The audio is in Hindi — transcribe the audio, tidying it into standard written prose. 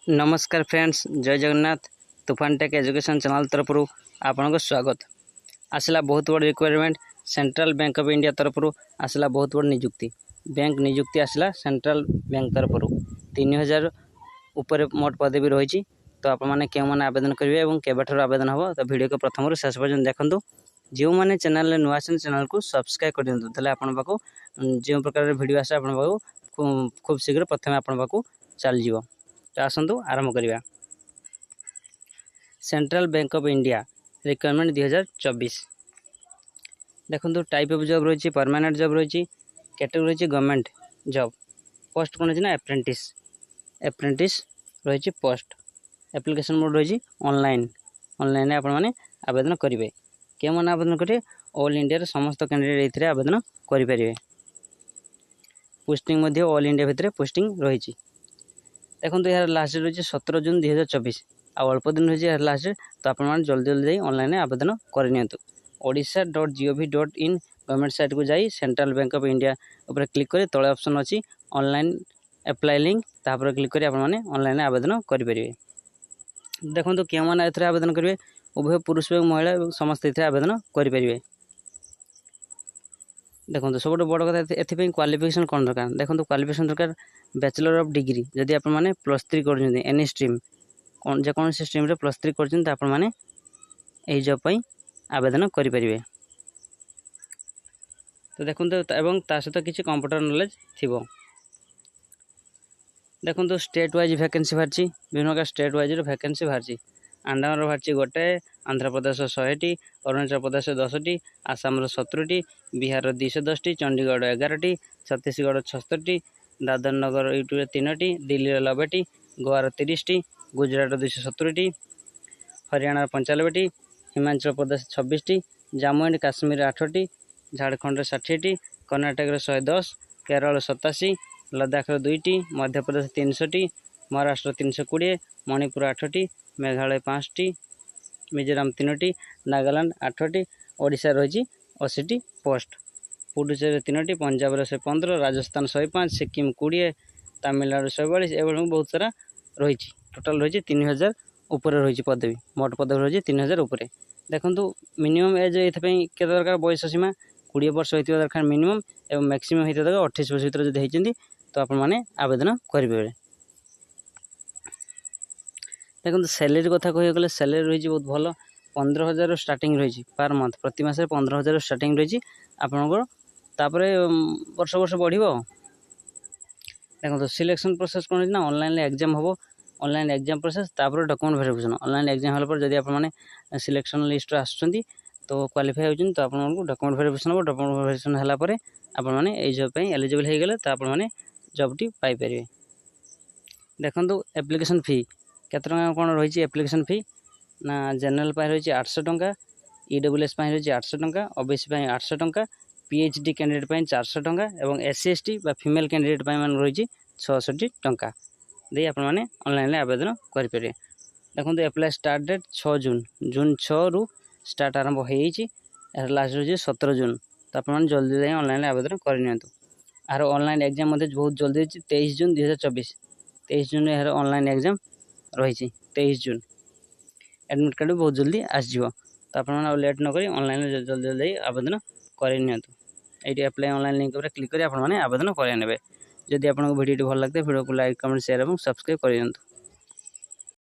नमस्कार फ्रेंड्स, जय जगन्नाथ। तूफान टेक एजुकेशन चैनल तरफ आपन स्वागत। आसला बहुत बड़ requirement central bank of India तरफ आसला बहुत बड़ निजुक्ति बैंक निजुक्ति आसला सेंट्रल बैंक तरफ 3000 ऊपर मोट पदवी रही। तो आपने क्यों मैंने आवेदन करेंगे और केबाठर आवेदन हम तो वीडियो को प्रथम शेष पर्यटन देखूँ। जो मैंने चैनल नुआ चैनल को सब्सक्राइब कर दिखाँ तेल आपण पाक जो प्रकार वीडियो आसे आपण पाक खूब शीघ्र प्रथम आपण पाक चलज। तो आसतु आरंभ करवा। Central bank of India requirement 2024 देखो। टाइप ऑफ जॉब रही परमानेंट जॉब रही कैटेगरी रही गवर्नमेंट जॉब। पोस्ट कौन है एप्रेंटिस रही पोस्ट। एप्लिकेशन मोड रही ऑनलाइन आपण मैंने आवेदन करेंगे। क्यों मैंने आवेदन करेंगे ऑल इंडिया समस्त कैंडिडेट ये आवेदन करेंगे। पोस्टिंग ऑल इंडिया भितर पोस्टिंग रही। देखो यार लास्ट रही 17 जून 2024 आ अल्प दिन रही है लास्ट। तो आप जल्दी जल्दी ऑनलाइन आवेदन करनी। odisha.gov.in गवर्नमेंट साइट को जाई सेंट्रल बैंक ऑफ इंडिया ऊपर क्लिक कर तले ऑप्शन अच्छी ऑनलाइन अप्लाई लिंक तापर क्लिक कर ऑनलाइन आवेदन करेंगे। देखो क्यों मैंने ए आवेदन करेंगे उभय पुरुष और महिला समस्त ए आवेदन करेंगे। देखो सब बड़ कथा एथपाई क्वालिफिकेशन कौन दरकार। देखो क्वालिफिकेशन दरकार बैचलर ऑफ डिग्री जदि आप +3 कर एनी स्ट्रीम कौन जेकोसी स्ट्रीम रे +3 कर जॉब पर आवेदन करेंगे। तो देखो ता सहित किसी कंप्यूटर नॉलेज थी। देखो स्टेट वाइज वैकेंसी बाहरी विभिन्न प्रकार स्टेट वाइज वैकेंसी बाहरी। आंडामान बाहरी गोटे, आंध्र प्रदेश 100टी, अरुणाचल प्रदेश 10टी, आसाम 17टी, बिहार 210टी, चंडीगढ़ 11टी, छत्तीसगढ़ 76टी, दादर नगर यूट्यूब 3टी, दिल्ली 90टी, गोवा 30टी, गुजरात 270टी, हरियाणा 95टी, हिमाचल प्रदेश 26टी, जम्मू एंड काश्मीर 8टी, झारखंड 60टी, कर्नाटक 110, केरल 87, लद्दाख 2टी, मध्य प्रदेश 300टी, महाराष्ट्र 320, मणिपुर 8टी, मेघालय 5टी, मिजोराम 3टी, नागालैंड 8टी, ओडिशा रही 80टी पोस्ट, पुडुचेरी 3टी, पंजाब 115, राजस्थान 105, सिक्किम 20, तमिलनाडु 142 एवं बहुत सारा रही। टोटाल रही 3000 ऊपर रही पदवी मोट पदवी रही 3000 ऊपर। देखो मिनिमम एज ये के दरकार बयस सीमा 20 वर्ष होता दरकार मिनिमम और मैक्सिमम होता दरकार 28 वर्ष भर जब होती तो आपने आवेदन करेंगे। देखो सैलरी कथा कह गले सैलरी रही बहुत भल 15,000 स्टार्टिंग रही पर मंथ प्रति मास 15,000 स्टार्टिंग रही आपंकर वर्ष वर्ष बढ़। देखो सिलेक्शन प्रोसेस कौन है ऑनलाइन एग्जाम हम ऑनलाइन एग्जाम प्रोसेस तापर डॉक्यूमेंट वेरिफिकेशन ऑनलाइन एग्जाम होला जब आप सिलेक्शन लिस्ट आसुँच तो क्वालिफाई होती तो आपको डॉक्यूमेंट वेरिफिकेशन हम डॉक्यूमेंट वेरिफिकेशन होगापर आपने जॉब एलिजिबल हो गले तो आपने जॉबटी पाइपर। देखो एप्लिकेशन फी केत कौन रही एप्लिकेशन फी ना जनरल रही 800 टंका, EWS रही 800 टंका, OBC 800 टंका, PhD कैंडिडेट 400 टंका और SC ST फीमेल कैंडिडेट रही 66 टंका दे आपने ऑनलाइन आवेदन करेंगे। देखो एप्लाई स्टार्ट डेट 6 जून 6 रु स्टार्ट आरंभ हो लास्ट रही 17 जून। तो आपने जल्दी जाए ऑनलाइन आवेदन करनी। आर ऑनलाइन एग्जाम बहुत जल्दी 23 जून 2024 23 जून यार ऑनलाइन एग्जाम रही 23 जून। एडमिट कार्ड भी बहुत जल्दी आसो तो आपने लेट नक ऑनलाइन जल्दी जल्दी आवेदन करनी। ये अप्लाई ऑनलाइन लिंक पर क्लिक कर आपने आवेदन कर। जदि आपको वीडियो भल लगता है वीडियो को लाइक कमेंट शेयर और सब्सक्राइब कर।